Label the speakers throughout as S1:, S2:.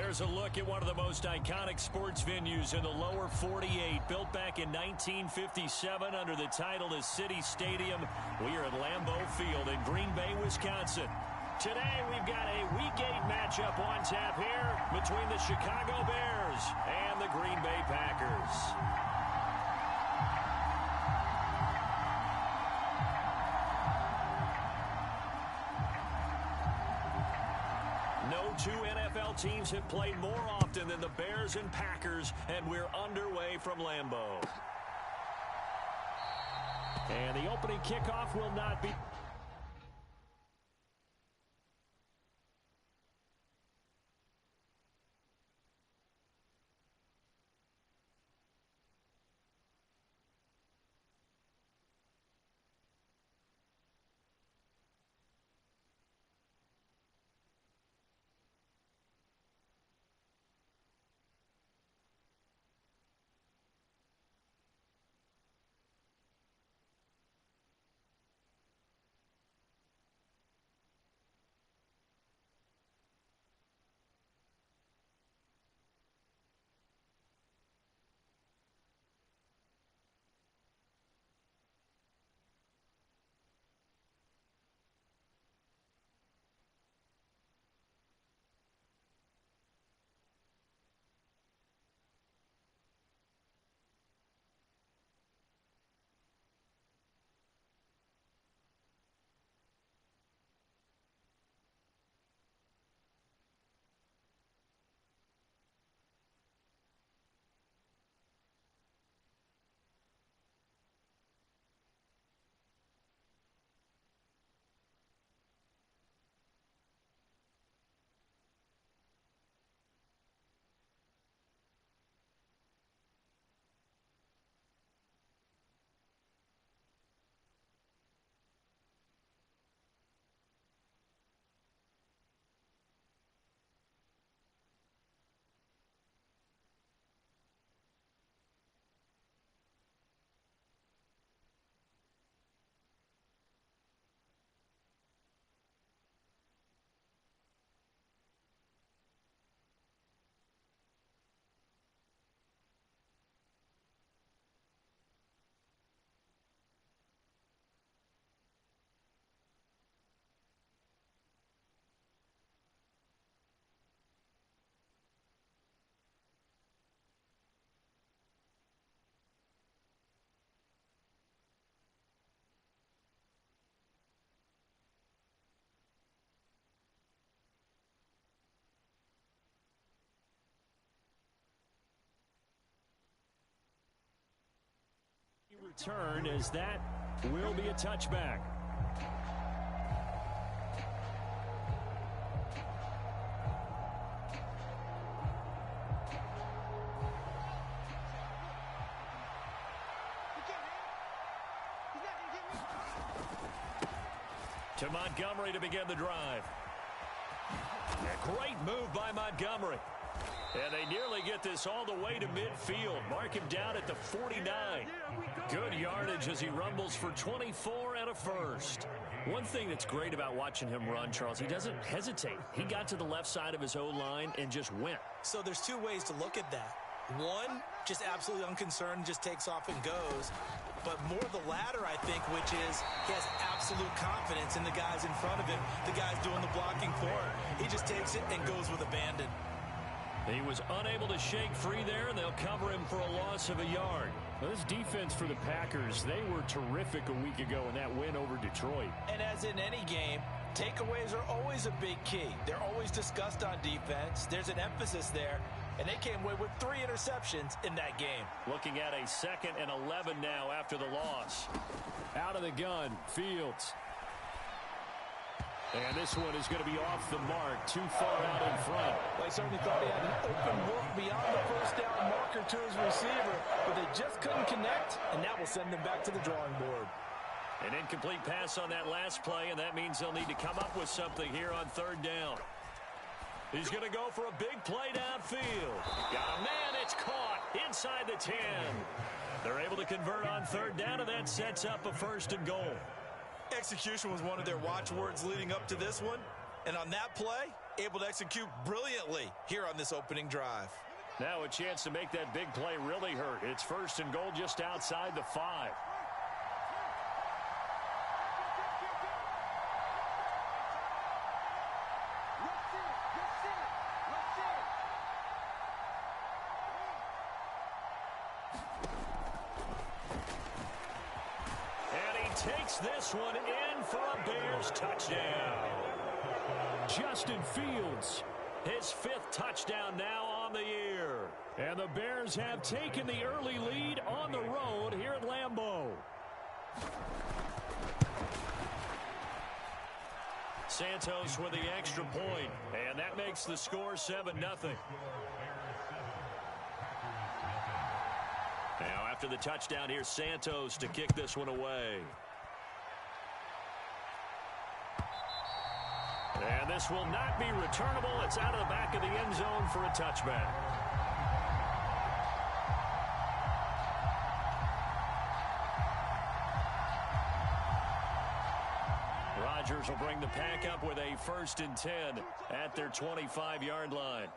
S1: There's a look at one of the most iconic sports venues in the lower 48. Built back in 1957 under the title of City Stadium. We are at Lambeau Field in Green Bay, Wisconsin. Today we've got a Week 8 matchup on tap here between the Chicago Bears and the Green Bay Packers. No two NFL teams have played more often than the Bears and Packers, and we're underway from Lambeau. And the opening kickoff will not be... return as that will be a touchback. To Montgomery to begin the drive. A great move by Montgomery. And they nearly get this all the way to midfield. Mark him down at the 49. Good yardage as he rumbles for 24 and a first. One thing that's great about watching him run, Charles, he doesn't hesitate. He got to the left side of his O-line and just went.
S2: So there's two ways to look at that. One, just absolutely unconcerned, just takes off and goes. But more the latter, I think, which is he has absolute confidence in the guys in front of him, the guys doing the blocking for him. He just takes it and goes with abandon.
S1: He was unable to shake free there, and they'll cover him for a loss of a yard.
S3: Well, this defense for the Packers, they were terrific a week ago in that win over Detroit.
S2: And as in any game, takeaways are always a big key. They're always discussed on defense. There's an emphasis there, and they came away with 3 interceptions in that game.
S1: Looking at a 2nd and 11 now after the loss.
S3: Out of the gun, Fields.
S1: And this one is going to be off the mark, too far out in front.
S2: They certainly thought he had an open look beyond the first down marker to his receiver, but they just couldn't connect, and that will send them back to the drawing board.
S1: An incomplete pass on that last play, and that means they'll need to come up with something here on 3rd down. He's going to go for a big play downfield. Got a man, it's caught inside the 10. They're able to convert on 3rd down, and that sets up a 1st and goal.
S2: Execution was one of their watchwords leading up to this one. And on that play, able to execute brilliantly here on this opening drive.
S1: Now a chance to make that big play really hurt. It's first and goal just outside the 5. Takes this one in for a Bears touchdown.
S3: Justin Fields.
S1: His 5th touchdown now on the year.
S3: And the Bears have taken the early lead on the road here at Lambeau.
S1: Santos with the extra point, and that makes the score 7-0. Now after the touchdown, here's Santos to kick this one away. And this will not be returnable. It's out of the back of the end zone for a touchback. Rodgers will bring the pack up with a 1st and 10 at their 25-yard line.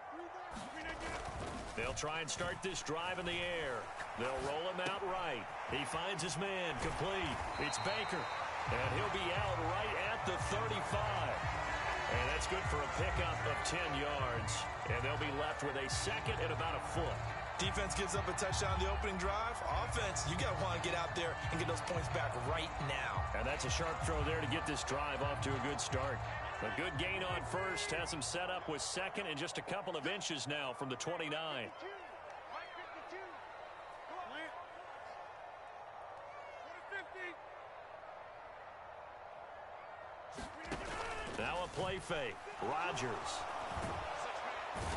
S1: They'll try and start this drive in the air. They'll roll him out right. He finds his man complete. It's Baker. And he'll be out right at the 35. And that's good for a pickup of 10 yards. And they'll be left with a 2nd and about a foot.
S2: Defense gives up a touchdown on the opening drive. Offense, you got to want to get out there and get those points back right now.
S1: And that's a sharp throw there to get this drive off to a good start. A good gain on 1st, has him set up with 2nd and just a couple of inches now from the 29. Now a play fake. Rodgers.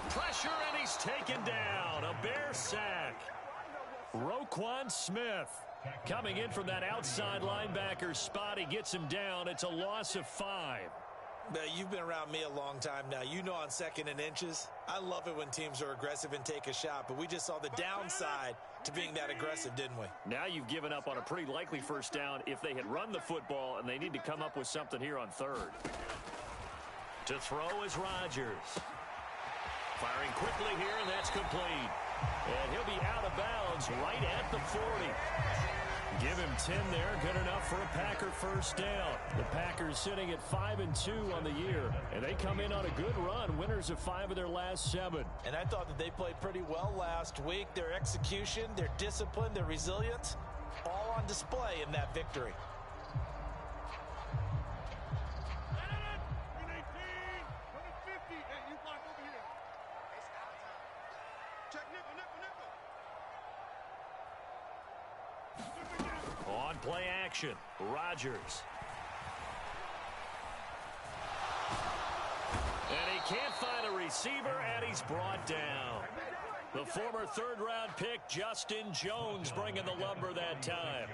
S1: Pressure, and he's taken down. A Bear sack.
S3: Roquan Smith coming in from that outside linebacker spot. He gets him down. It's a loss of 5.
S2: You've been around me a long time now. You know on 2nd and inches, I love it when teams are aggressive and take a shot, but we just saw the downside to being that aggressive, didn't we?
S1: Now you've given up on a pretty likely 1st down if they had run the football, and they need to come up with something here on 3rd. To throw is Rodgers. Firing quickly here, and that's complete. And he'll be out of bounds right at the 40. Give him 10 there. Good enough for a Packer 1st down.
S3: The Packers sitting at 5-2 on the year, and they come in on a good run, winners of 5 of their last 7.
S2: And I thought that they played pretty well last week. Their execution, their discipline, their resilience, all on display in that victory.
S1: On play action, Rodgers. And he can't find a receiver, and he's brought down. The former 3rd-round pick, Justin Jones, bringing the lumber that time.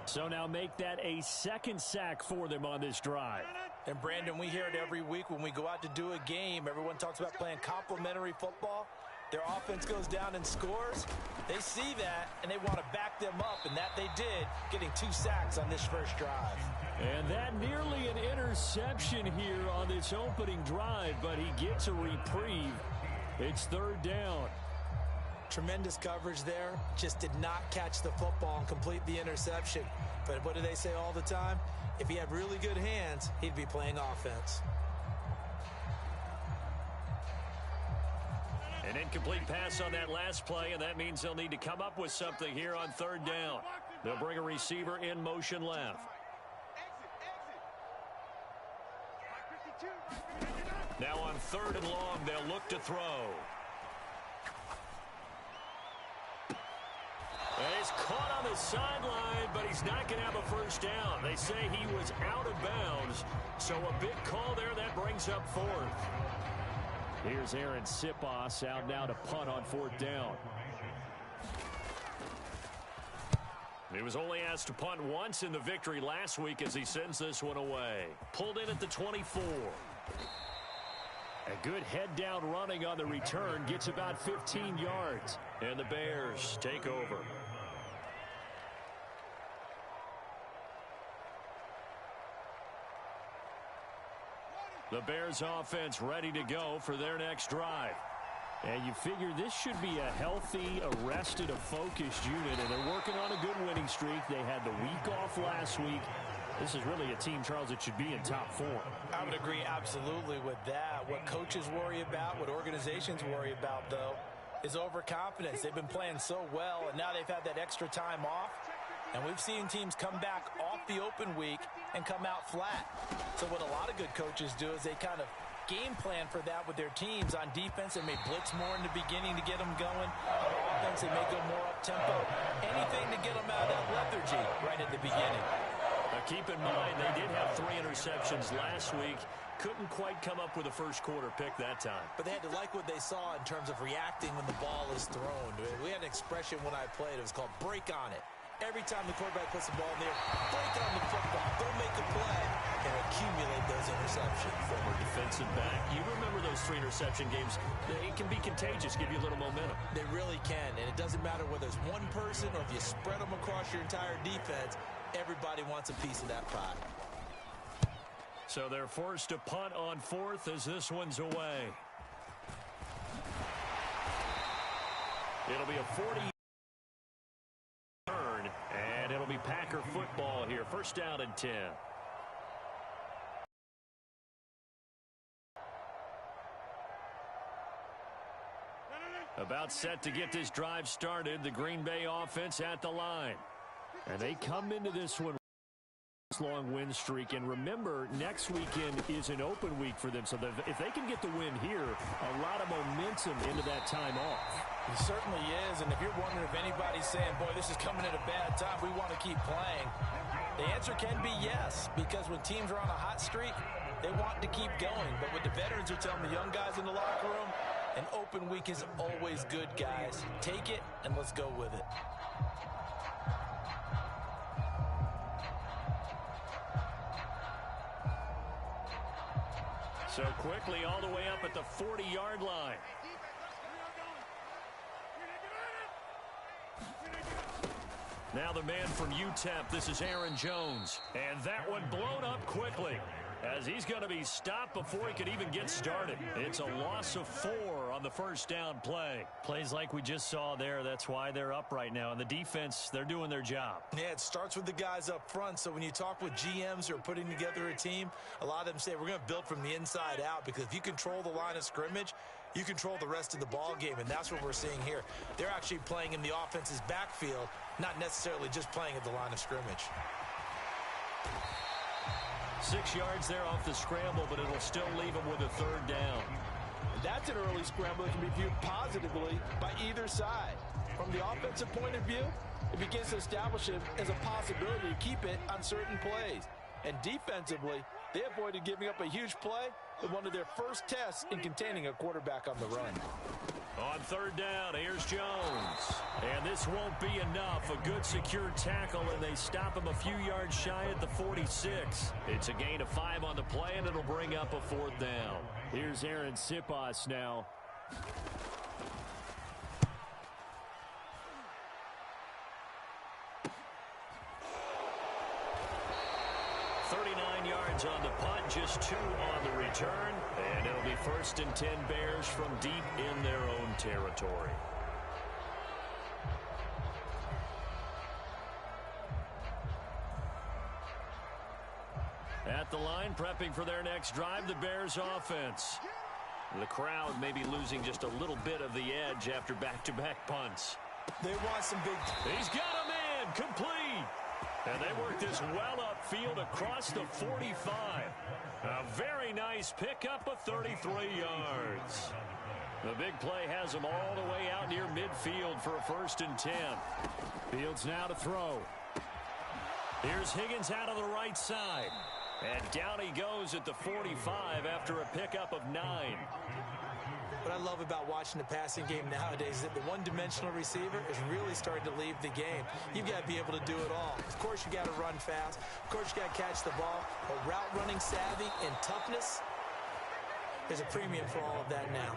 S3: So now make that a 2nd sack for them on this drive.
S2: And, Brandon, we hear it every week when we go out to do a game. Everyone talks about playing complementary football. Their offense goes down and scores. They see that, and they want to back them up, and that they did, getting 2 sacks on this 1st drive.
S3: And that nearly an interception here on this opening drive, but he gets a reprieve. It's 3rd down.
S2: Tremendous coverage there. Just did not catch the football and complete the interception. But what do they say all the time? If he had really good hands, he'd be playing offense.
S1: An incomplete pass on that last play, and that means they'll need to come up with something here on 3rd down. They'll bring a receiver in motion left. Now on 3rd and long, they'll look to throw. And he's caught on the sideline, but he's not going to have a 1st down. They say he was out of bounds, so a big call there that brings up 4th.
S3: Here's Aaron Sipos out now to punt on 4th down.
S1: He was only asked to punt once in the victory last week as he sends this one away. Pulled in at the 24.
S3: A good head-down running on the return, gets about 15 yards.
S1: And the Bears take over. The Bears offense ready to go for their next drive.
S3: And you figure this should be a healthy, arrested, a focused unit, and they're working on a good winning streak. They had the week off last week. This is really a team, Charles, that should be in top form.
S2: I would agree absolutely with that. What coaches worry about, what organizations worry about, though, is overconfidence. They've been playing so well, and now they've had that extra time off. And we've seen teams come back off the open week and come out flat. So what a lot of good coaches do is they kind of game plan for that with their teams. On defense, they may blitz more in the beginning to get them going. On offense, they may go more up-tempo. Anything to get them out of that lethargy right at the beginning.
S1: Now keep in mind, they did have 3 interceptions last week. Couldn't quite come up with a first quarter pick that time.
S2: But they had to like what they saw in terms of reacting when the ball is thrown. We had an expression when I played. It was called break on it. Every time the quarterback puts the ball in there, break on the football. Don't make a play and accumulate those interceptions.
S1: Former defensive back. You remember those 3 interception games. It can be contagious, give you a little momentum.
S2: They really can, and it doesn't matter whether it's one person or if you spread them across your entire defense. Everybody wants a piece of that pie.
S1: So they're forced to punt on 4th as this one's away. It'll be a 40 turn, and it'll be Packer football here. First down and 10. About set to get this drive started. The Green Bay offense at the line.
S3: And they come into this one long win streak, and remember, next weekend is an open week for them, so if they can get the win here, a lot of momentum into that time off.
S2: It certainly is, and if you're wondering if anybody's saying, boy, this is coming at a bad time, we want to keep playing, the answer can be yes, because when teams are on a hot streak, they want to keep going. But what the veterans are telling the young guys in the locker room, an open week is always good, guys. Take it and let's go with it.
S1: So quickly all the way up at the 40-yard line. Now the man from UTEP, this is Aaron Jones. And that one blown up quickly as he's going to be stopped before he could even get started. It's a loss of 4 on the first down play.
S3: Plays like we just saw there. That's why they're up right now. And the defense, they're doing their job.
S2: Yeah, it starts with the guys up front. So when you talk with GMs who are putting together a team, a lot of them say we're going to build from the inside out, because if you control the line of scrimmage, you control the rest of the ball game, and that's what we're seeing here. They're actually playing in the offense's backfield, not necessarily just playing at the line of scrimmage.
S1: 6 yards there off the scramble, but it'll still leave them with a 3rd down.
S4: That's an early scramble that can be viewed positively by either side. From the offensive point of view, it begins to establish it as a possibility to keep it on certain plays. And defensively, they avoided giving up a huge play with one of their first tests in containing a quarterback on the run.
S1: On 3rd down, here's Jones. And this won't be enough. A good secure tackle, and they stop him a few yards shy at the 46. It's a gain of 5 on the play, and it'll bring up a 4th down.
S3: Here's Aaron Sipas now.
S1: On the punt, just 2 on the return, and it'll be 1st and 10 Bears from deep in their own territory. At the line, prepping for their next drive, the Bears offense. The crowd may be losing just a little bit of the edge after back-to-back punts.
S2: They want some big...
S1: He's got a man, complete. And they work this well upfield across the 45. A very nice pickup of 33 yards. The big play has them all the way out near midfield for a 1st and 10.
S3: Fields now to throw.
S1: Here's Higgins out of the right side. And down he goes at the 45 after a pickup of 9.
S2: What I love about watching the passing game nowadays is that the one-dimensional receiver is really starting to leave the game. You've got to be able to do it all. Of course, you got to run fast. Of course, you got to catch the ball. But route running savvy and toughness, there's a premium for all of that now.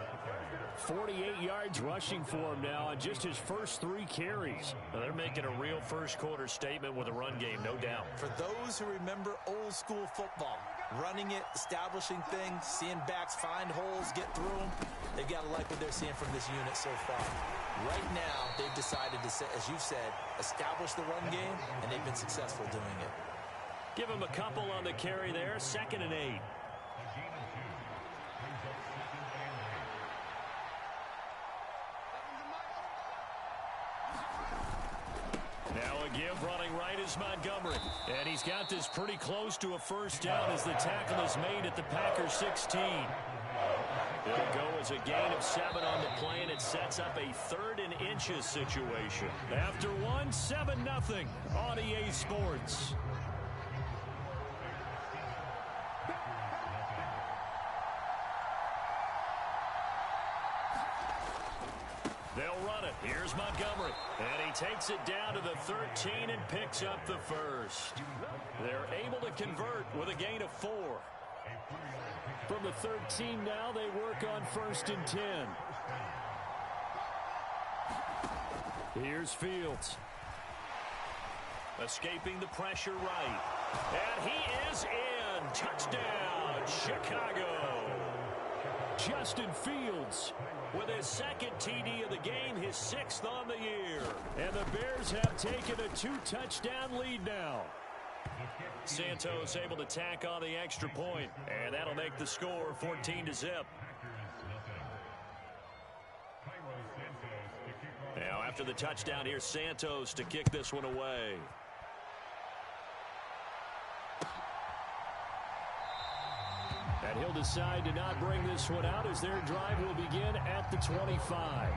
S3: 48 yards rushing for him now on just his first 3 carries.
S1: Now they're making a real first quarter statement with a run game, no doubt.
S2: For those who remember old school football, running it, establishing things, seeing backs find holes, get through them. They've got to like what they're seeing from this unit so far. Right now, they've decided to, as you've said, establish the run game, and they've been successful doing it.
S3: Give him a couple on the carry there, 2nd and 8. Now a give running right is Montgomery. And he's got this pretty close to a first down as the tackle is made at the Packers 16. It'll go as a gain of 7 on the play, and it sets up a 3rd and inches situation. After 1, 7-0 on EA Sports. They'll run it. Here's Montgomery. And he takes it down to the 13 and picks up the first. They're able to convert with a gain of 4. From the 13 now, they work on 1st and 10. Here's Fields. Escaping the pressure right. And he is in. Touchdown, Chicago. Justin Fields with his 2nd TD of the game, his 6th on the year. And the Bears have taken a 2-touchdown lead now. Santos able to tack on the extra point, and that'll make the score 14-0. Now after the touchdown, here's Santos to kick this one away. And he'll decide to not bring this one out as their drive will begin at the 25.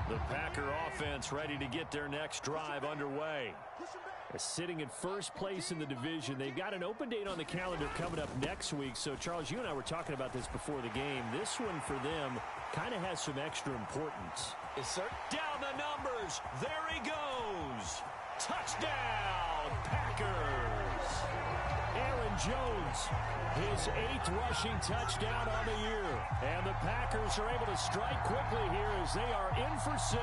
S3: The Packer offense ready to get their next drive underway. They're sitting in first place in the division. They've got an open date on the calendar coming up next week. So, Charles, you and I were talking about this before the game. This one for them kind of has some extra importance.
S2: Yes, sir.
S3: Down the numbers. There he goes. Touchdown, Packers. Aaron Jones, his 8th rushing touchdown on the year. And the Packers are able to strike quickly here as they are in for 6.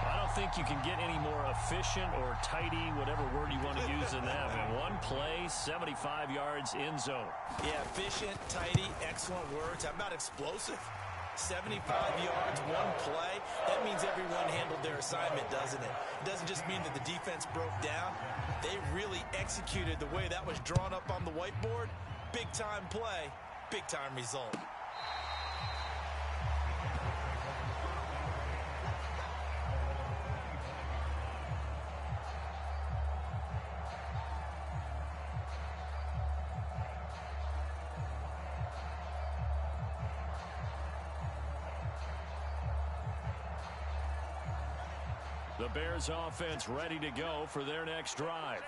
S3: I don't think you can get any more efficient or tidy, whatever word you want to use in that. Man, one play, 75 yards in zone.
S2: Yeah, efficient, tidy, excellent words. How about explosive? 75 yards, one play. That means everyone handled their assignment, doesn't it? It doesn't just mean that the defense broke down. They really executed the way that was drawn up on the whiteboard. Big-time play, big-time result.
S3: The Bears offense ready to go for their next drive.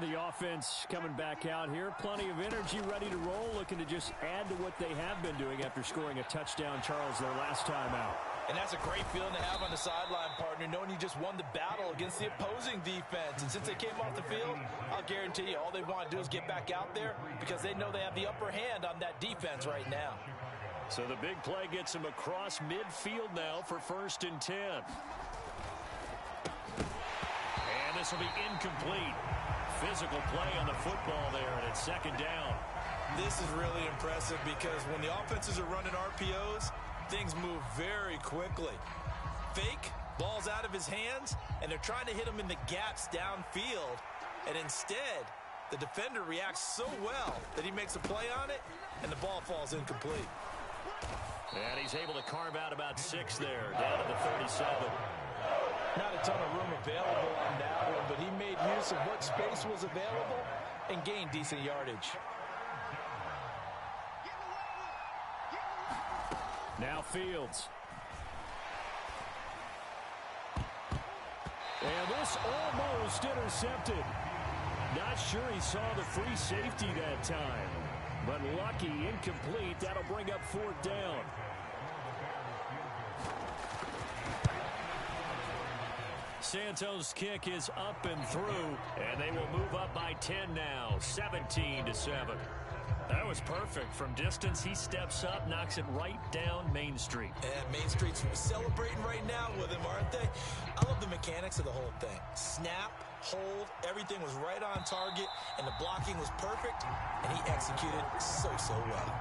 S3: The offense coming back out here. Plenty of energy, ready to roll, looking to just add to what they have been doing after scoring a touchdown, Charles, their last time out.
S2: And that's a great feeling to have on the sideline, partner, knowing you just won the battle against the opposing defense. And since they came off the field, I'll guarantee you all they want to do is get back out there because they know they have the upper hand on that defense right now.
S3: So the big play gets them across midfield now for 1st and 10. And this will be incomplete. Physical play on the football there, and it's 2nd down.
S2: This is really impressive because when the offenses are running RPOs, things move very quickly. Fake, ball's out of his hands, and they're trying to hit him in the gaps downfield. And instead, the defender reacts so well that he makes a play on it, and the ball falls incomplete.
S3: And he's able to carve out about 6 there, down to the 37.
S4: Not a ton of room available on that one, but he made use of what space was available and gained decent yardage.
S3: Now Fields. And this almost intercepted. Not sure he saw the free safety that time. But lucky, incomplete. That'll bring up 4th down. Santos' kick is up and through, and they will move up by 10 now, 17-7. That was perfect. From distance, he steps up, knocks it right down Main Street.
S2: And Main Street's celebrating right now with him, aren't they? I love the mechanics of the whole thing. Snap, hold, everything was right on target, and the blocking was perfect, and he executed so well.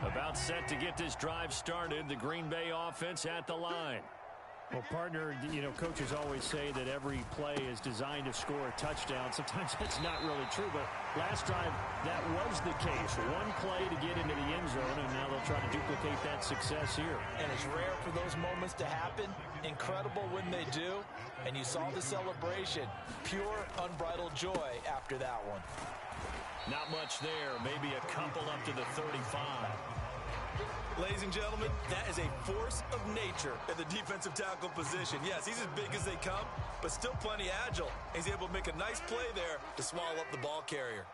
S3: About set to get this drive started, the Green Bay offense at the line. Well, partner, you know, coaches always say that every play is designed to score a touchdown. Sometimes that's not really true, but last drive, that was the case. One play to get into the end zone, and now they'll try to duplicate that success here.
S2: And it's rare for those moments to happen. Incredible when they do. And you saw the celebration. Pure, unbridled joy after that one.
S3: Not much there. Maybe a couple up to the 35.
S2: Ladies and gentlemen, that is a force of nature at the defensive tackle position. Yes, he's as big as they come, but still plenty agile. He's able to make a nice play there to swallow up the ball carrier.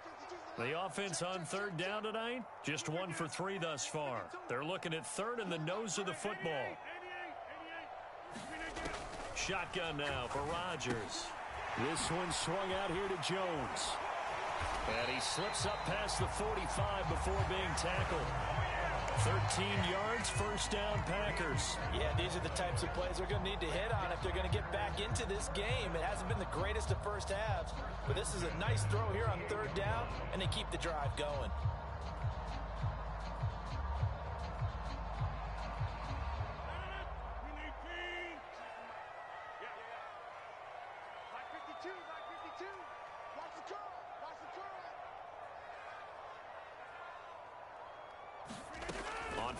S3: The offense on third down tonight, just 1 for 3 thus far. They're looking at third in the nose of the football. Shotgun now for Rodgers. This one swung out here to Jones. And he slips up past the 45 before being tackled. 13 yards, first down, Packers.
S2: Yeah, these are the types of plays they're going to need to hit on if they're going to get back into this game. It hasn't been the greatest of first halves, but this is a nice throw here on third down, and they keep the drive going.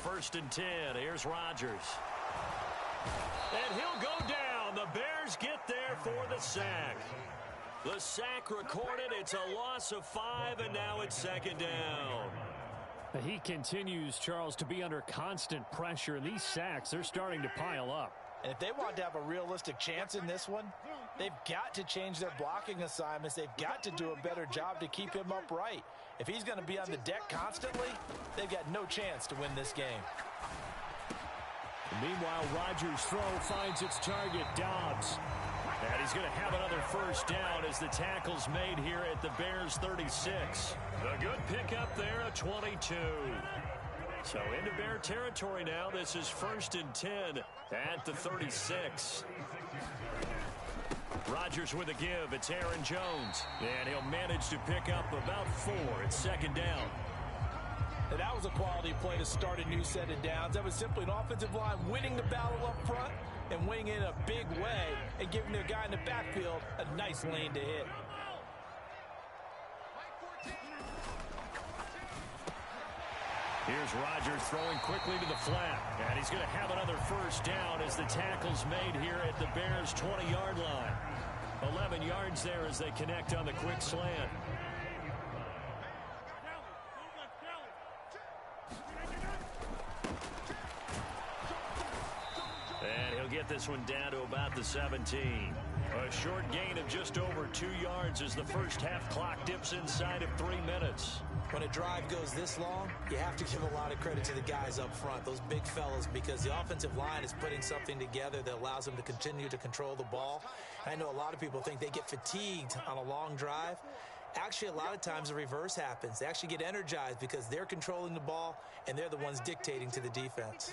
S3: First and 10. Here's Rodgers. And he'll go down. The Bears get there for the sack. The sack recorded. It's a loss of 5, and now it's second down. He continues, Charles, to be under constant pressure. And these sacks, they're starting to pile up.
S2: And if they want to have a realistic chance in this one, they've got to change their blocking assignments. They've got to do a better job to keep him upright. If he's going to be on the deck constantly, they've got no chance to win this game.
S3: Meanwhile, Rodgers' throw finds its target, Dobbs. And he's going to have another first down as the tackle's made here at the Bears' 36. A good pickup there, a 22. So into Bear territory now. This is first and 10 at the 36. Rodgers with a give. It's Aaron Jones. And he'll manage to pick up about 4. It's second down.
S2: And that was a quality play to start a new set of downs. That was simply an offensive line winning the battle up front and winning it in a big way and giving their guy in the backfield a nice lane to hit.
S3: Here's Rodgers throwing quickly to the flat. And he's going to have another first down as the tackle's made here at the Bears' 20-yard line. 11 yards there as they connect on the quick slant. And he'll get this one down to about the 17. A short gain of just over 2 yards as the first half clock dips inside of 3 minutes.
S2: When a drive goes this long, you have to give a lot of credit to the guys up front, those big fellas, because the offensive line is putting something together that allows them to continue to control the ball. I know a lot of people think they get fatigued on a long drive. Actually, a lot of times the reverse happens. They actually get energized because they're controlling the ball, and they're the ones dictating to the defense.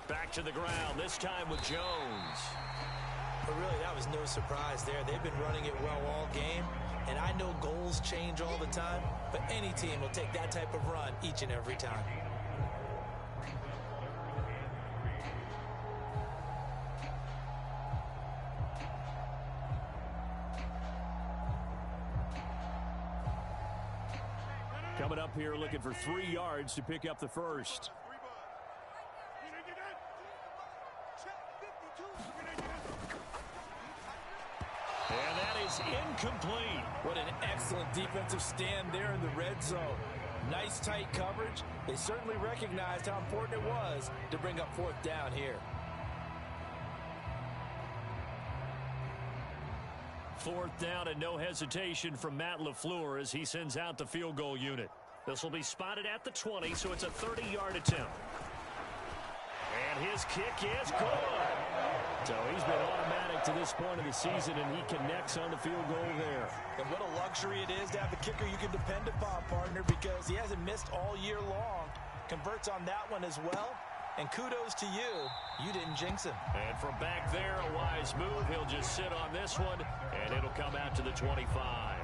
S3: Back to the ground, this time with Jones.
S2: But really, that was no surprise there. They've been running it well all game. And I know goals change all the time, but any team will take that type of run each and every time.
S3: Coming up here looking for 3 yards to pick up the first. And that is incomplete.
S2: What an excellent defensive stand there in the red zone. Nice tight coverage. They certainly recognized how important it was to bring up fourth down here.
S3: Fourth down and no hesitation from Matt LaFleur as he sends out the field goal unit. This will be spotted at the 20, so it's a 30-yard attempt. And his kick is good. So he's been automatic to this point of the season, and he connects on the field goal there.
S2: And what a luxury it is to have a kicker you can depend upon, partner, because he hasn't missed all year long. Converts on that one as well. And kudos to you. You didn't jinx him.
S1: And from back there, a wise move. He'll just sit on this one, and it'll come out to the 25.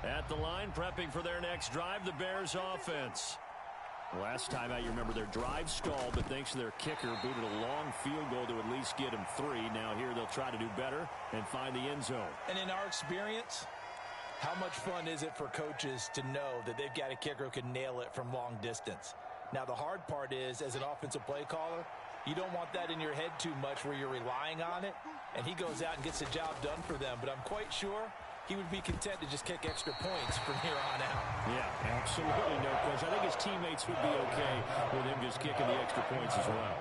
S1: At the line, prepping for their next drive, the Bears offense.
S3: Last time out, you remember their drive stalled, but thanks to their kicker, booted a long field goal to at least get him 3. Now here they'll try to do better and find the end zone.
S2: And in our experience, how much fun is it for coaches to know that they've got a kicker who can nail it from long distance? Now the hard part is, as an offensive play caller, you don't want that in your head too much where you're relying on it, and he goes out and gets the job done for them. But I'm quite sure he would be content to just kick extra points from here on out.
S3: Yeah, absolutely no question. I think his teammates would be okay with him just kicking the extra points as well.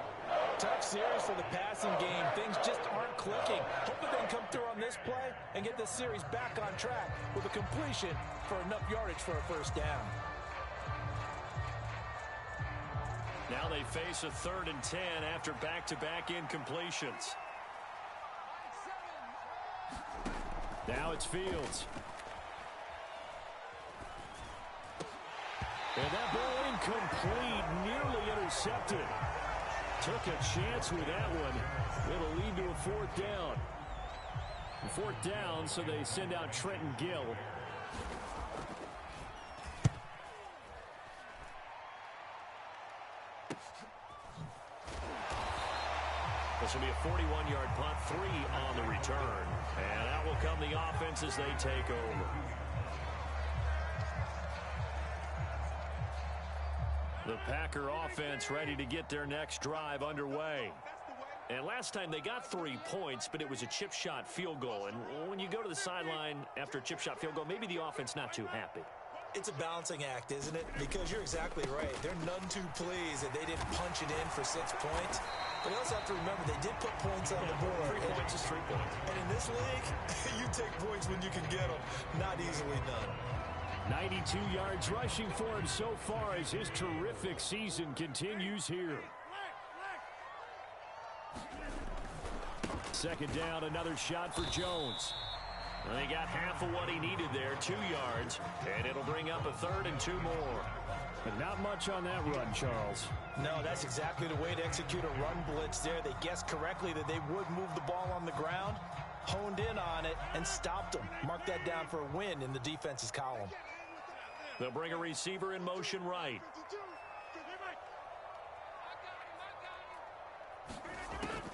S2: Tough series for the passing game. Things just aren't clicking. Hopefully they can come through on this play and get this series back on track with a completion for enough yardage for a first down.
S1: Now they face a 3rd and 10 after back-to-back incompletions.
S3: Now it's Fields. And that ball incomplete, nearly intercepted. Took a chance with that one. It'll lead to a 4th down. 4th down, so they send out Trenton Gill.
S1: This will be a 41-yard punt, 3 on the return. And out will come the offense as they take over. The Packer offense ready to get their next drive underway. And last time they got 3 points, but it was a chip shot field goal. And when you go to the sideline after a chip shot field goal, maybe the offense not too happy.
S2: It's a balancing act, isn't it? Because you're exactly right. They're none too pleased that they didn't punch it in for 6 points. But you also have to remember they did put points on the board.
S1: 3 points is 3 points.
S2: And in this league, you take points when you can get them. Not easily done.
S3: 92 yards rushing for him so far as his terrific season continues here. 2nd down, another shot for Jones.
S1: Well, they got half of what he needed there, 2 yards, and it'll bring up a 3rd and 2 more.
S3: But not much on that run, Charles.
S2: No, that's exactly the way to execute a run blitz there. They guessed correctly that they would move the ball on the ground, honed in on it, and stopped them. Mark that down for a win in the defense's column.
S1: They'll bring a receiver in motion right.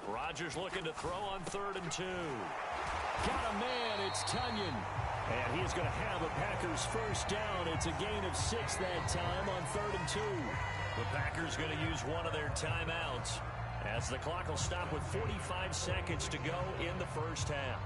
S1: Rodgers looking to throw on 3rd and 2.
S3: Got a man, it's Tunyon. And he is going to have a Packers first down. It's a gain of 6 that time on 3rd and 2.
S1: The Packers going to use one of their timeouts as the clock will stop with 45 seconds to go in the first half.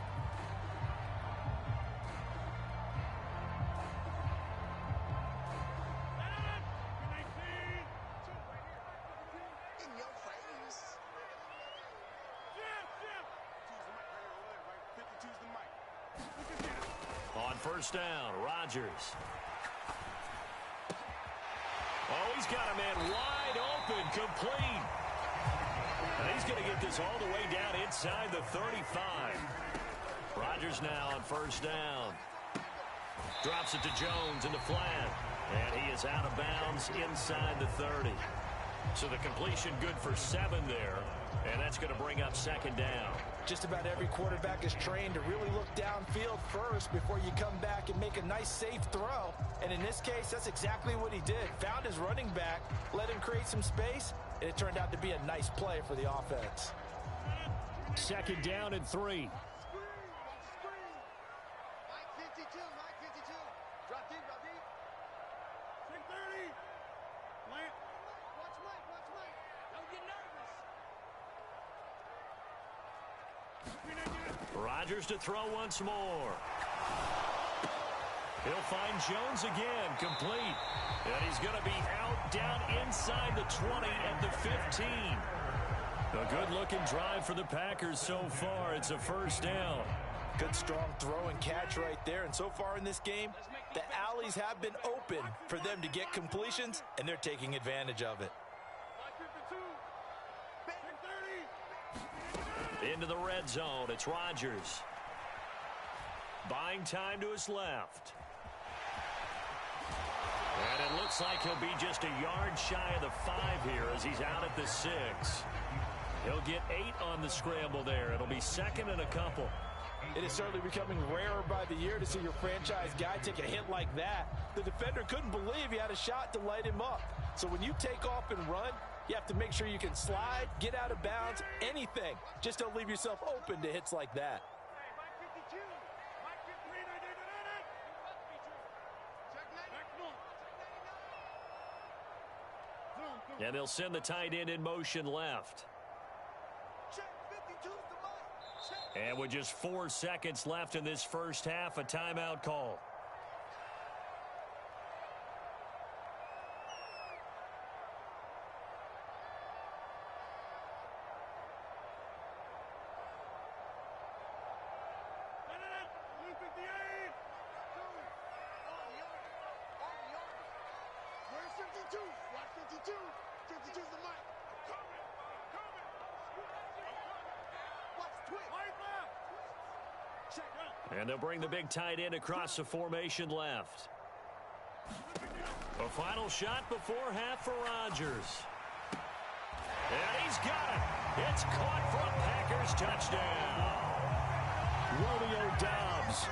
S1: On first down, Rodgers. Oh, he's got a man wide open, complete. And he's going to get this all the way down inside the 35. Rodgers now on first down. Drops it to Jones in the flat. And he is out of bounds inside the 30. So the completion good for 7 there. And that's going to bring up 2nd down.
S2: Just about every quarterback is trained to really look downfield first before you come back and make a nice, safe throw. And in this case, that's exactly what he did. Found his running back, let him create some space, and it turned out to be a nice play for the offense.
S3: 2nd down and 3.
S1: Rodgers to throw once more. He'll find Jones again, complete. And he's going to be out down inside the 20 at the 15. A good-looking drive for the Packers so far. It's a first down.
S4: Good, strong throw and catch right there. And so far in this game, the alleys have been open for them to get completions, and they're taking advantage of it.
S1: Into the red zone. It's Rodgers. Buying time to his left. And it looks like he'll be just a yard shy of the 5 here as he's out at the 6. He'll get 8 on the scramble there. It'll be second and a couple.
S4: It is certainly becoming rarer by the year to see your franchise guy take a hit like that. The defender couldn't believe he had a shot to light him up. So when you take off and run, you have to make sure you can slide, get out of bounds, anything. Just don't leave yourself open to hits like that.
S1: And they'll send the tight end in motion left. And with just 4 seconds left in this first half, a timeout call. And they'll bring the big tight end across the formation left. A final shot before half for Rodgers. And he's got it. It's caught for a Packers touchdown. Romeo Doubs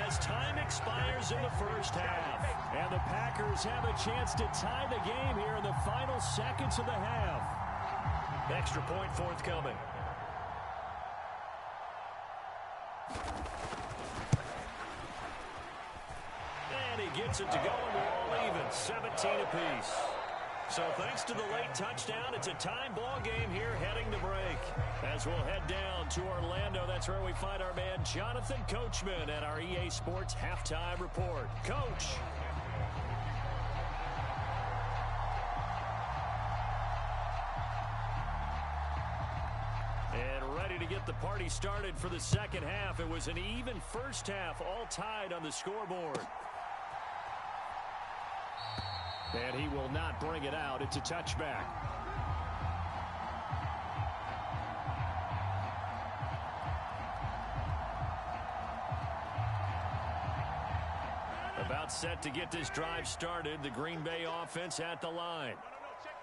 S1: as time expires in the first half. And the Packers have a chance to tie the game here in the final seconds of the half. Extra point forthcoming. Gets it to go, and we're all even, 17 apiece. So thanks to the late touchdown, it's a time ball game here heading to break. As we'll head down to Orlando, that's where we find our man Jonathan Coachman at our EA Sports Halftime Report. Coach. And ready to get the party started for the second half. It was an even first half, all tied on the scoreboard.
S3: And he will not bring it out. It's a touchback.
S1: About set to get this drive started. The Green Bay offense at the line.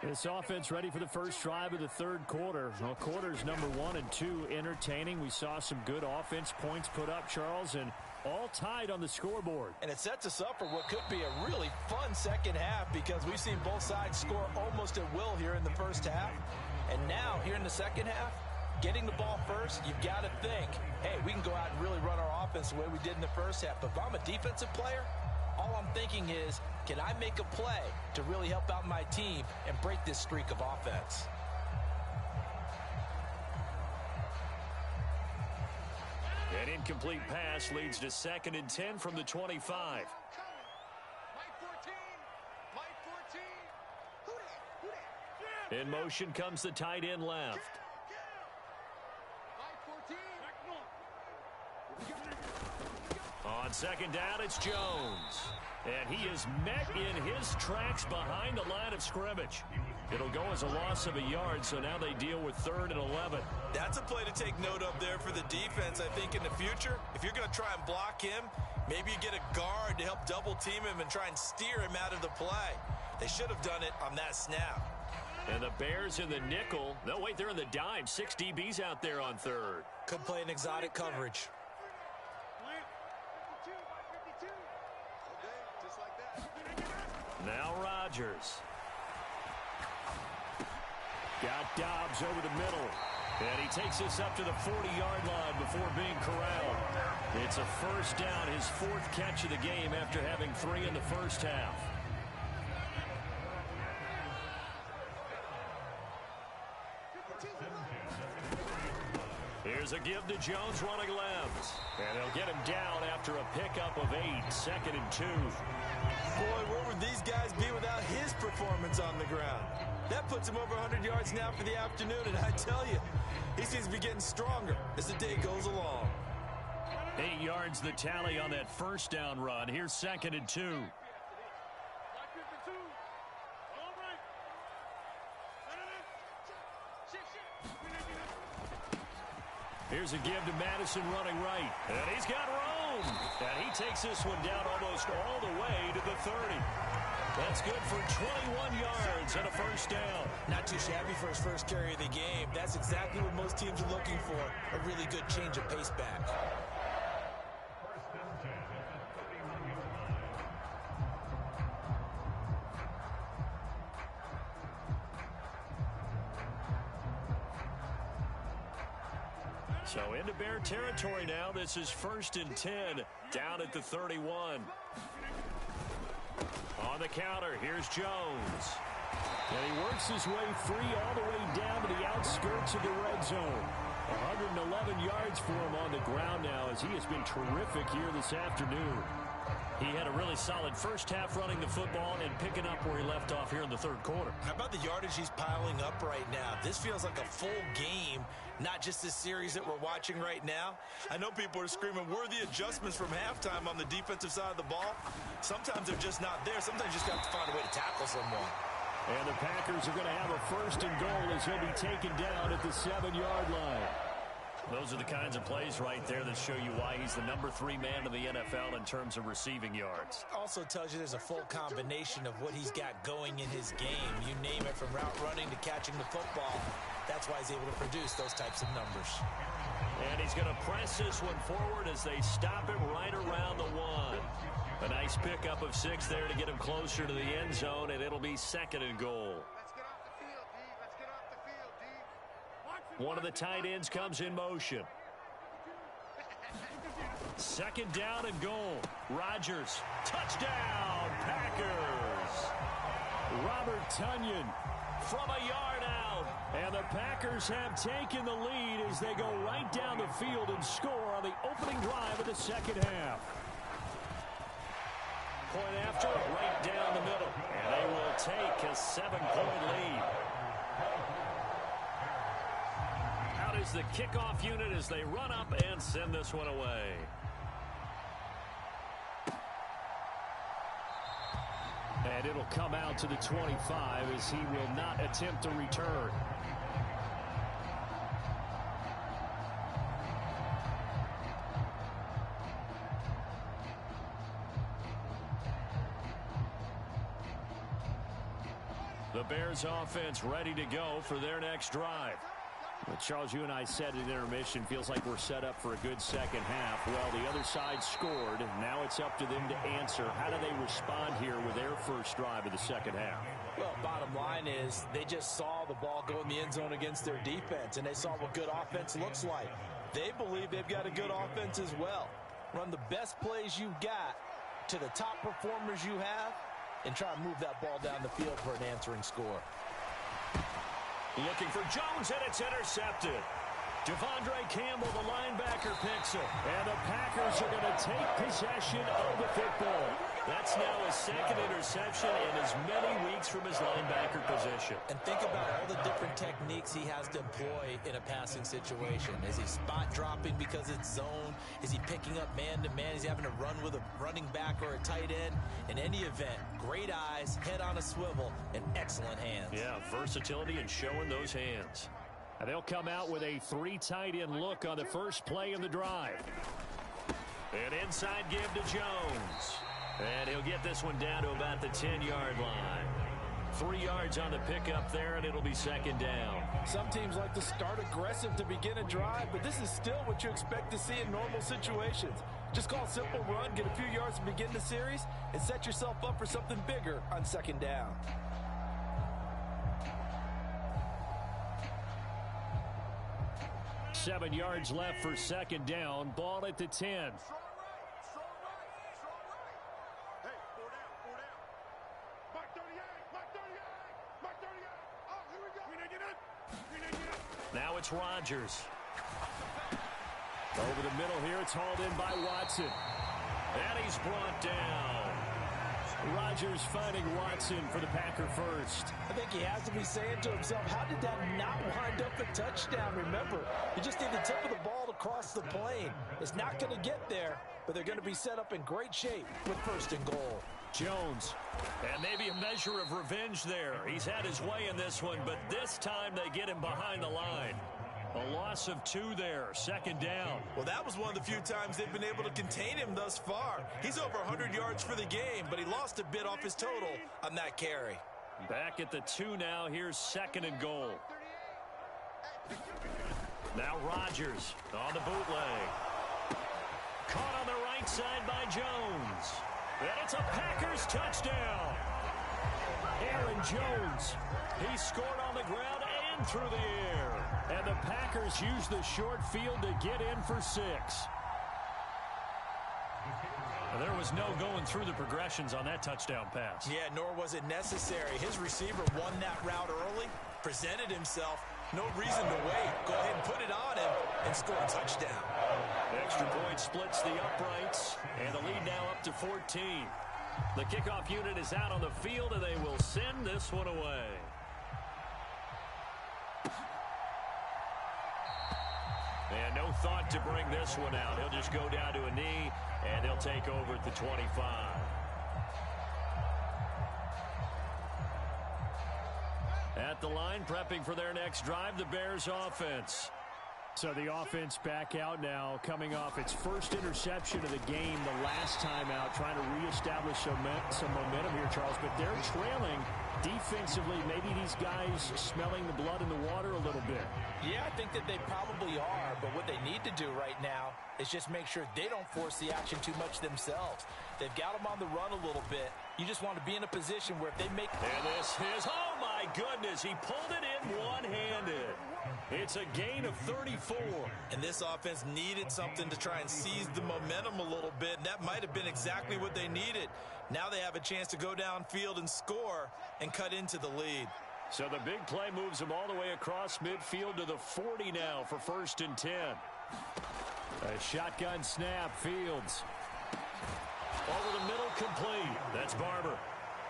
S3: This offense ready for the first drive of the third quarter. Well, quarters number 1 and 2 entertaining. We saw some good offense points put up, Charles, and all tied on the scoreboard.
S4: And it sets us up for what could be a really fun second half because we've seen both sides score almost at will here in the first half. And now, here in the second half, getting the ball first, you've got to think, hey, we can go out and really run our offense the way we did in the first half. But if I'm a defensive player, all I'm thinking is, can I make a play to really help out my team and break this streak of offense?
S1: An incomplete pass leads to 2nd and 10 from the 25. In motion comes the tight end left. On second down, it's Jones. And he is met in his tracks behind the line of scrimmage. It'll go as a loss of a yard, so now they deal with 3rd and 11.
S2: That's a play to take note of there for the defense. I think in the future, if you're going to try and block him, maybe you get a guard to help double team him and try and steer him out of the play. They should have done it on that snap.
S1: And the Bears in the nickel. No, wait, they're in the dime. 6 DBs out there on 3rd.
S2: Could play an exotic coverage.
S1: Now Rodgers. Got Doubs over the middle. And he takes this up to the 40-yard line before being corralled. It's a first down, his 4th catch of the game after having 3 in the first half. Here's a give to Jones running left. And they'll get him down after a pickup of 8, 2nd and 2.
S2: Boy, where would these guys be without his performance on the ground? That puts him over 100 yards now for the afternoon, and I tell you, he seems to be getting stronger as the day goes along.
S1: 8 yards the tally on that first down run. Here's 2nd and 2. Here's a give to Madison running right. And he's got room. And he takes this one down almost all the way to the 30. That's good for 21 yards and a first down.
S2: Not too shabby for his first carry of the game. That's exactly what most teams are looking for, a really good change of pace back.
S1: So into Bear territory now. This is 1st and 10 down at the 31. On the counter, here's Jones.
S3: And he works his way free all the way down to the outskirts of the red zone. 111 yards for him on the ground now as he has been terrific here this afternoon.
S1: He had a really solid first half running the football and picking up where he left off here in the 3rd quarter.
S2: How about the yardage he's piling up right now? This feels like a full game, not just this series that we're watching right now. I know people are screaming worthy adjustments from halftime on the defensive side of the ball. Sometimes they're just not there. Sometimes you just got to find a way to tackle someone.
S3: And the Packers are going to have a 1st and goal as he'll be taken down at the 7-yard line.
S1: Those are the kinds of plays right there that show you why he's the number 3 man in the NFL in terms of receiving yards.
S2: Also tells you there's a full combination of what he's got going in his game. You name it, from route running to catching the football. That's why he's able to produce those types of numbers.
S1: And he's going to press this one forward as they stop it right around the 1. A nice pickup of 6 there to get him closer to the end zone, and it'll be 2nd and goal. One of the tight ends comes in motion. 2nd down and goal. Rodgers, touchdown, Packers.
S3: Robert Tonyan from a yard out. And the Packers have taken the lead as they go right down the field and score on the opening drive of the 2nd half.
S1: Point after, right down the middle. And they will take a 7-point lead. Out is the kickoff unit as they run up and send this one away.
S3: And it'll come out to the 25 as he will not attempt to return.
S1: The Bears offense ready to go for their next drive.
S3: Well, Charles, you and I said at intermission, feels like we're set up for a good second half. Well, the other side scored. Now it's up to them to answer. How do they respond here with their first drive of the second half?
S2: Well, bottom line is they just saw the ball go in the end zone against their defense, and they saw what good offense looks like. They believe they've got a good offense as well. Run the best plays you've got to the top performers you have, and try to move that ball down the field for an answering score.
S1: Looking for Jones, and it's intercepted. Devondre Campbell, the linebacker, picks it.
S3: And the Packers are going to take possession of the football.
S1: That's now his 2nd interception in as many weeks from his linebacker position.
S2: And think about all the different techniques he has to employ in a passing situation. Is he spot dropping because it's zone? Is he picking up man-to-man? Is he having to run with a running back or a tight end? In any event, great eyes, head on a swivel, and excellent hands.
S1: Yeah, versatility and showing those hands.
S3: And they'll come out with a 3 tight end look on the first play of the drive.
S1: An inside give to Jones. And he'll get this one down to about the 10-yard line. 3 yards on the pickup there, and it'll be 2nd down.
S4: Some teams like to start aggressive to begin a drive, but this is still what you expect to see in normal situations. Just call a simple run, get a few yards to begin the series, and set yourself up for something bigger on 2nd down.
S3: Seven yards left for 2nd down. Ball at the 10.
S1: Now it's Rodgers.
S3: Over the middle here, it's hauled in by Watson.
S1: And he's brought down.
S3: Rodgers finding Watson for the Packer first.
S4: I think he has to be saying to himself, how did that not wind up a touchdown? Remember, you just need the tip of the ball to cross the plane. It's not going to get there, but they're going to be set up in great shape with first and goal.
S3: Jones.
S1: And maybe a measure of revenge there. He's had his way in this one, but this time they get him behind the line. A loss of 2 there, second down.
S2: Well, that was one of the few times they've been able to contain him thus far. He's over 100 yards for the game, but he lost a bit off his total on that carry.
S1: Back at the 2 now. Here's second and goal. Now Rodgers on the bootleg. Caught on the right side by Jones. And it's a Packers touchdown.
S3: Aaron Jones.
S1: He scored on the ground and through the air.
S3: And the Packers use the short field to get in for 6.
S1: There was no going through the progressions on that touchdown pass.
S2: Yeah, nor was it necessary. His receiver won that route early, presented himself. No reason to wait. Go ahead and put it on him and score a touchdown.
S1: Extra point splits the uprights, and the lead now up to 14. The kickoff unit is out on the field, and they will send this one away. And no thought to bring this one out. He'll just go down to a knee, and they'll take over at the 25. At the line, prepping for their next drive, the Bears offense.
S3: So the offense back out now, coming off its first interception of the game the last time out, trying to reestablish some momentum here, Charles. But they're trailing defensively. Maybe these guys smelling the blood in the water a little bit.
S4: Yeah, I think that they probably are, but what they need to do right now is just make sure they don't force the action too much themselves. They've got them on the run a little bit. You just want to be in a position where if they make...
S1: And this is, oh my goodness, he pulled it in one-handed. It's a gain of 34.
S2: And this offense needed something to try and seize the momentum a little bit, and that might have been exactly what they needed. Now they have a chance to go downfield and score and cut into the lead.
S1: So the big play moves them all the way across midfield to the 40 now for first and 10.
S3: A shotgun snap, Fields.
S1: Over the middle, complete. That's Barber.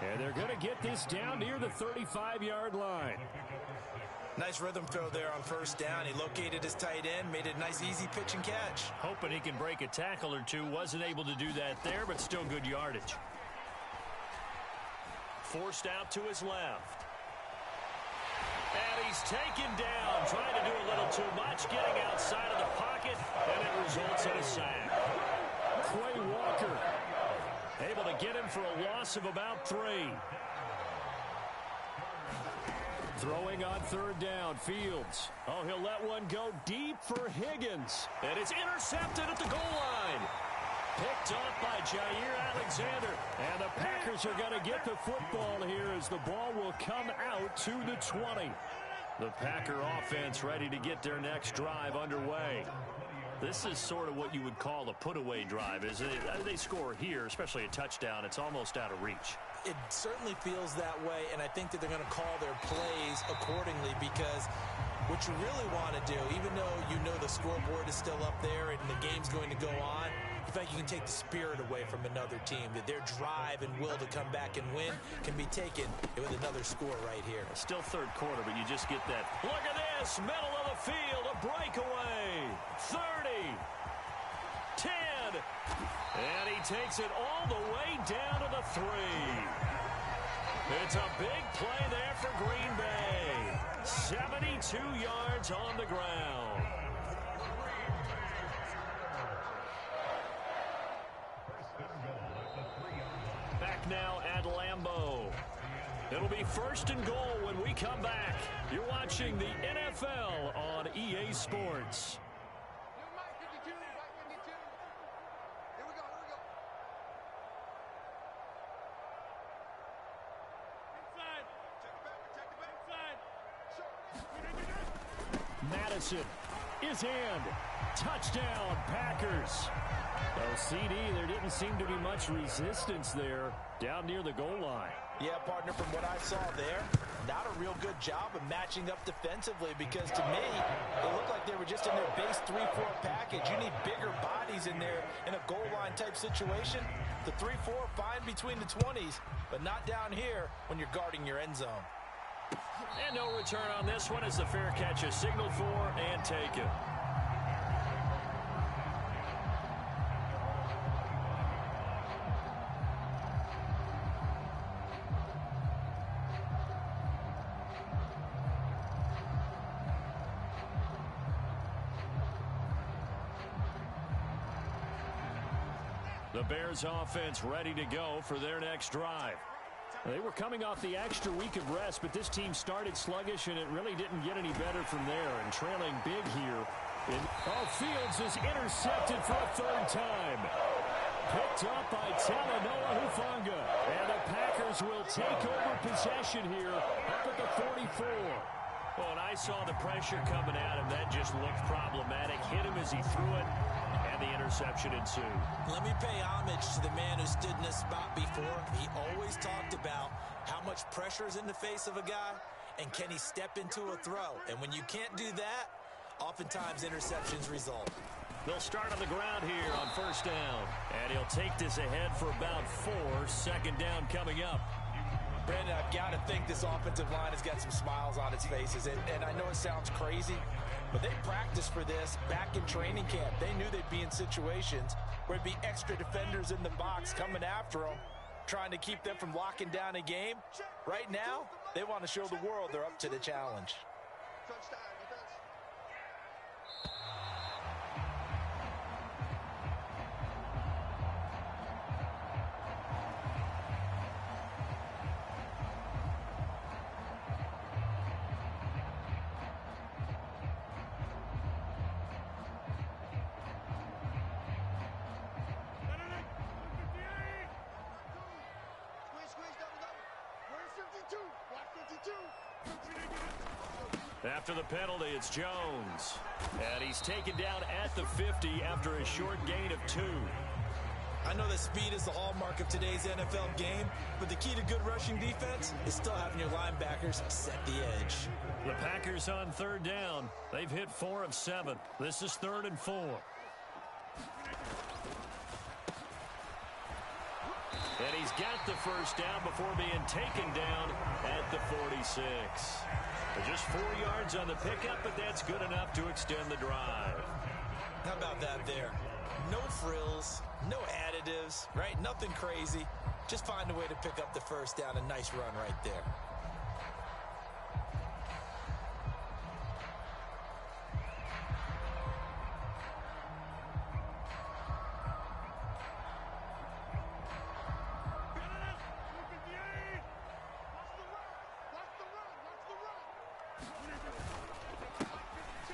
S3: And they're going to get this down near the 35-yard line.
S2: Nice rhythm throw there on first down. He located his tight end, made it a nice easy pitch and catch.
S1: Hoping he can break a tackle or two. Wasn't able to do that there, but still good yardage. Forced out to his left. And he's taken down, trying to do a little too much, getting outside of the pocket, and it results in a sack.
S3: Quay Walker
S1: able to get him for a loss of about 3.
S3: Throwing on third down, Fields.
S1: Oh, he'll let one go deep for Higgins. And it's intercepted at the goal line. Picked off by Jair Alexander. And the Packers are going to get the football here as the ball will come out to the 20. The Packer offense ready to get their next drive underway. This is sort of what you would call a put-away drive, isn't it? They score here, especially a touchdown. It's almost out of reach.
S4: It certainly feels that way, and I think that they're going to call their plays accordingly, because what you really want to do, even though you know the scoreboard is still up there and the game's going to go on, in fact, you can take the spirit away from another team, that their drive and will to come back and win can be taken with another score right here.
S1: Still third quarter, but you just get that. Look at this, middle of the field, a breakaway. 30, 10, and he takes it all the way down to the 3. It's a big play there for Green Bay. 72 yards on the ground. Back now at Lambeau. It'll be first and goal when we come back. You're watching the NFL on EA Sports.
S3: Madison is in. Touchdown, Packers. Oh, CD, there didn't seem to be much resistance there down near the goal line.
S4: Yeah, partner, from what I saw there, not a real good job of matching up defensively, because to me, it looked like they were just in their base 3-4 package. You need bigger bodies in there in a goal line type situation. The 3-4, fine between the 20s, but not down here when you're guarding your end zone.
S1: And no return on this one as the fair catch is signaled for and taken. The Bears offense ready to go for their next drive.
S3: They were coming off the extra week of rest, but this team started sluggish, and it really didn't get any better from there. And trailing big here. Fields is intercepted for a third time. Picked up by Talanoa Hufanga. And the Packers will take over possession here up at the 44.
S1: Well, and I saw the pressure coming at him. That just looked problematic. Hit him as he threw it, and the interception ensued.
S2: Let me pay homage to the man who stood in this spot before. He always talked about how much pressure is in the face of a guy, and can he step into a throw. And when you can't do that, oftentimes interceptions result.
S1: They'll start on the ground here on first down. And he'll take this ahead for about 4. Second down coming up.
S4: Brandon, I've got to think this offensive line has got some smiles on its faces. And I know it sounds crazy, but they practiced for this back in training camp. They knew they'd be in situations where there'd be extra defenders in the box coming after them, trying to keep them from locking down a game. Right now, they want to show the world they're up to the challenge.
S1: After the penalty, it's Jones. And he's taken down at the 50 after a short gain of 2.
S2: I know that speed is the hallmark of today's NFL game, but the key to good rushing defense is still having your linebackers set the edge.
S1: The Packers on third down. They've hit 4 of 7. This is 3rd and 4. And he's got the first down before being taken down at the 46. Just 4 yards on the pickup, but that's good enough to extend the drive.
S2: How about that there? No frills, no additives, right? Nothing crazy. Just find a way to pick up the first down. A nice run right there.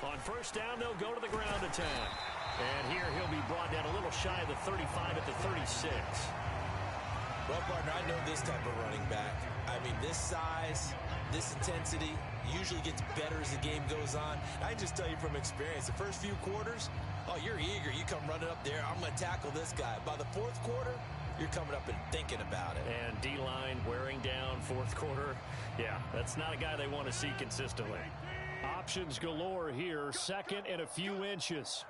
S1: On first down, they'll go to the ground attack. And here he'll be brought down a little shy of the 35 at the 36.
S2: Well, partner, I know this type of running back. I mean, this size, this intensity usually gets better as the game goes on. I just tell you from experience, the first few quarters, oh, you're eager. You come running up there. I'm going to tackle this guy. By the fourth quarter, you're coming up and thinking about it.
S1: And D-line wearing down fourth quarter. Yeah, that's not a guy they want to see consistently.
S3: Options galore here. Second and a few inches.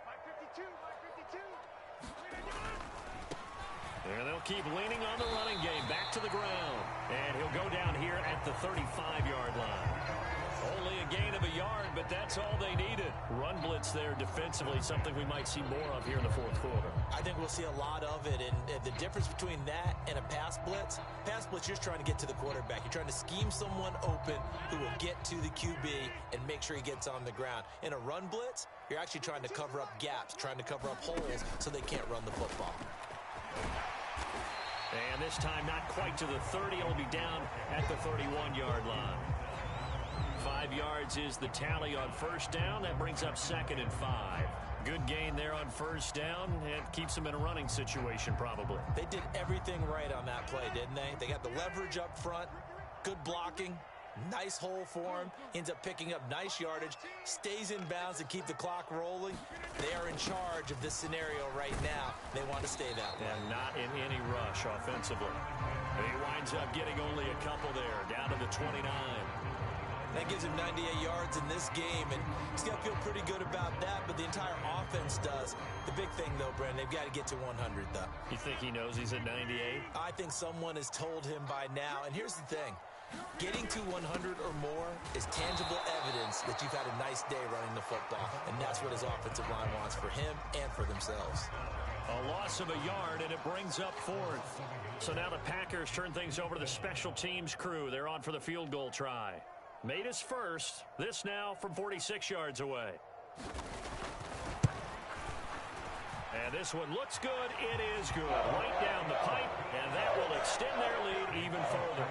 S1: And they'll keep leaning on the running game. Back to the ground. And he'll go down here at the 35-yard line. Only a gain of a yard, but that's all they needed. Run blitz there defensively, something we might see more of here in the fourth quarter.
S2: I think we'll see a lot of it, and the difference between that and a pass blitz, you're just trying to get to the quarterback. You're trying to scheme someone open who will get to the QB and make sure he gets on the ground. In a run blitz, you're actually trying to cover up gaps, trying to cover up holes so they can't run the football.
S1: And this time not quite to the 30. It'll be down at the 31-yard line. 5 yards is the tally on first down. That brings up 2nd and 5. Good gain there on first down. It keeps them in a running situation probably.
S2: They did everything right on that play, didn't they? They got the leverage up front, good blocking, nice hole for him. Ends up picking up nice yardage, stays in bounds to keep the clock rolling. They are in charge of this scenario right now. They want to stay that way.
S1: And not in any rush offensively. He winds up getting only a couple there, down to the 29.
S2: That gives him 98 yards in this game, and he's got to feel pretty good about that, but the entire offense does. The big thing, though, Brandon, they've got to get to 100, though.
S3: You think he knows he's at 98?
S2: I think someone has told him by now, and here's the thing. Getting to 100 or more is tangible evidence that you've had a nice day running the football, and that's what his offensive line wants for him and for themselves.
S1: A loss of a yard, and it brings up fourth. So now the Packers turn things over to the special teams crew. They're on for the field goal try. Made his first. This now from 46 yards away. And this one looks good. It is good. Right down the pipe, and that will extend their lead even further.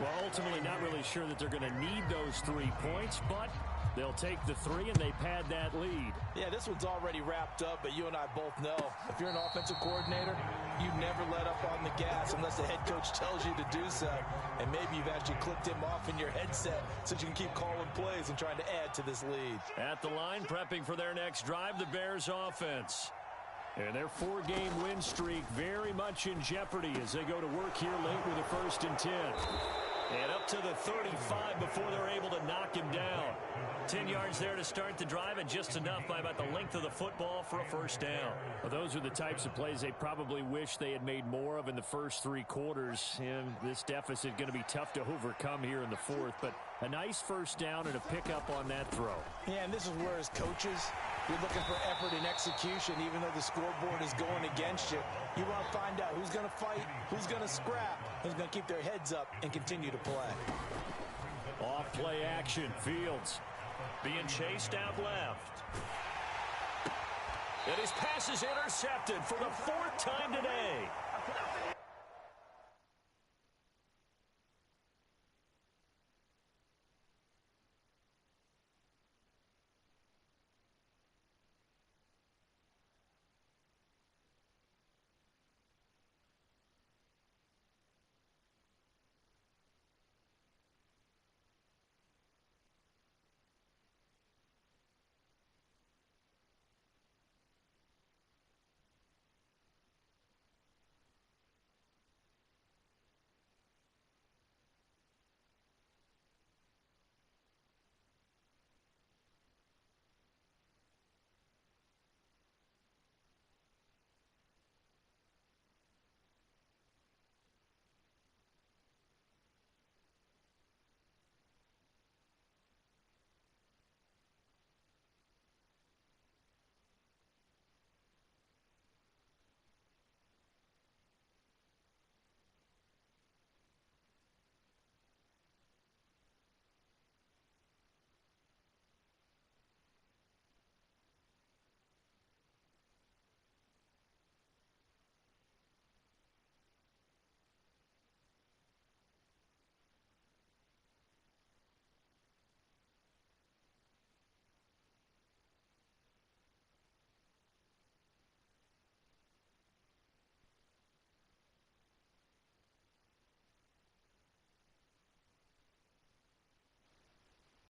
S3: Well, ultimately not really sure that they're going to need those 3 points, but they'll take the 3 and they pad that lead.
S4: Yeah, this one's already wrapped up, but you and I both know if you're an offensive coordinator, you never let up on the gas unless the head coach tells you to do so. And maybe you've actually clicked him off in your headset so you can keep calling plays and trying to add to this lead.
S1: At the line, prepping for their next drive, the Bears offense.
S3: And their 4-game win streak very much in jeopardy as they go to work here late with a 1st and 10.
S1: And up to the 35 before they're able to knock him down. 10 yards there to start the drive, and just enough by about the length of the football for a first down.
S3: Well, those are the types of plays they probably wish they had made more of in the first 3 quarters. And this deficit going to be tough to overcome here in the 4th. But a nice first down and a pickup on that throw.
S4: Yeah, and this is where as coaches, you're looking for effort and execution, even though the scoreboard is going against you. You want to find out who's going to fight, who's going to scrap, who's going to keep their heads up and continue to play.
S3: Off play action, Fields.
S1: Being chased out left. And his pass is intercepted for the 4th time today.